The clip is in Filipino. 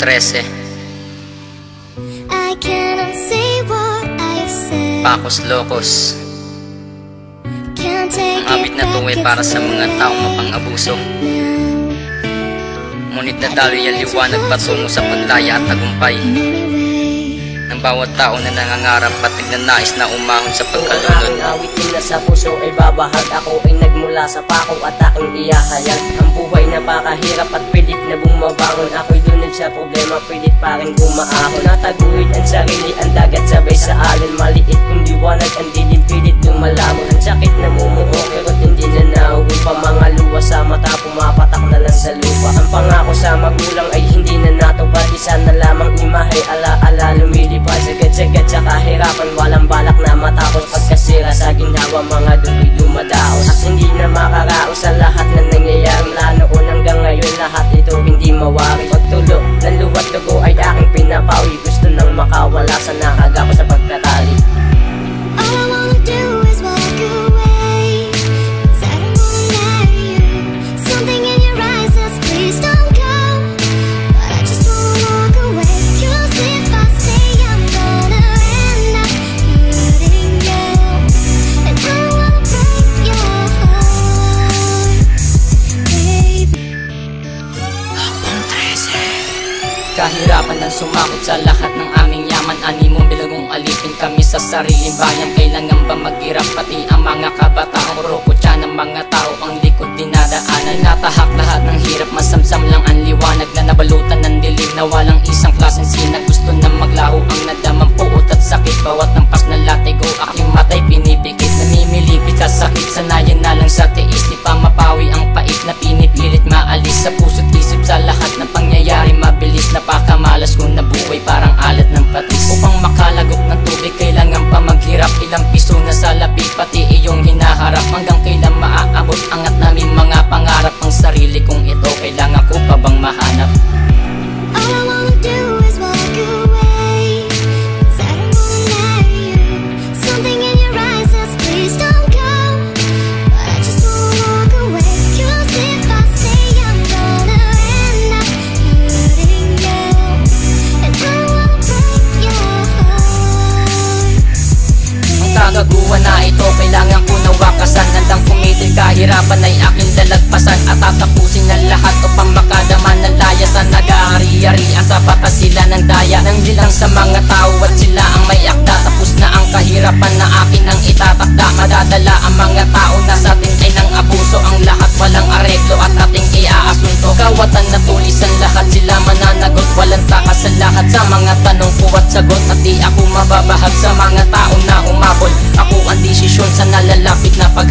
13. Pacos Locos. Ang awit na to ay para sa mga taong mapang-abuso, ngunit nadalo yan liwanag patungo sa paglaya at tagumpay ng bawat tao na nangangarap at nagnanais na umahon sa pagkalunod. Ang awit nila sa puso ay babahag. Ako ay nagmula sa pako at aking iyahayag. Ang buhay napakahirap at pilit na bumabangon. Ako'y dunod sa problema, pilit pa rin bumaahon. Nataguyod ang sarili, ang dagat sabay sa alon. Maliit kung liwanag, ang dilim pilit lumalamon. Ang sakit na mumuho, pero hindi na nauwi pa. Mga luwa sa mata, pumapatak na lang sa lupa. Ang pangako sa magulang ay hindi na natupad. Isa na lamang imahe, ala-ala lumilipad. Sagad-sagad sa kahirapan, walang balak na matapos. Pagkasira sa ginhawa, mga dugoy dumadaos. At hindi na makaraos sa lahat na nangyayari. Mula noon hanggang ngayon, lahat ito hindi mawari. Pagtulo ng luwat dugo ay aking pinapawi. Gusto nang makawala sa nakaga ko sa pagkatali. All I wanna do is walk away, 'cause I don't wanna let you. Something in your eyes says please don't go, but I just wanna walk away. 'Cause if I stay, I'm gonna end up hurting you, and I don't wanna break your heart, baby. Kahirapan ang sumakot sa lahat ng aming yaman. Animong bilagong alipin kami sa sariling bayan. Kailangan ba maghirap pati ang mga kabataan? Puro kutya ng mga tao ang likod dinadaanan. Natahak lahat ng hirap, masamsam lang ang liwanag na nabalutan ng dilim na walang isang klaseng sinag. Gusto na maglaho ang nadamang puot at sakit. Bawat nampas na latigo, aking matay pinipikit. Namimilipit sa sakit, sanayan na lang sa tiis. Di pa mapawi ang pait na pinipilit maalis sa puso't isip. Sa lahat ng pangyayari mabilis, napakamalas kung nabuhay parang alat ng patis. Upang makalagok ng tubig, kailangan pa maghirap. Ilang piso na sa lapi, pati iyong hinaharap. Hanggang kailan maaabot angat namin mga pangarap? Ang sarili kong ito, kailangan ko pa bang mahanap? All I wanna do is walk away, 'cause I don't wanna let you. Something in your eyes says please don't go, but I just wanna walk away. 'Cause if I stay, I'm gonna end up hurting you, and I don't wanna break your heart. Ang kagaguhan na ito, kailangan ko na wakasan. Handang pumitil, kahirapan ay aking lalagpasan. At tatapusin ang lahat upang makadaman ng layasan. Nag-aari-arian sa batas sila ng daya nang bilang sa mga tao at sila ang may akda. Tapos na ang kahirapan na akin ang itatakda. Madadala ang mga tao na sa atin ay nang abuso. Ang lahat walang areglo at ating iaasunto. Kawatan na tulisan, lahat sila mananagot. Walang takas sa lahat sa mga tanong ko at sagot. At di ako mababahag sa mga tao na umabol. Ako ang desisyon sa nalalapit na pag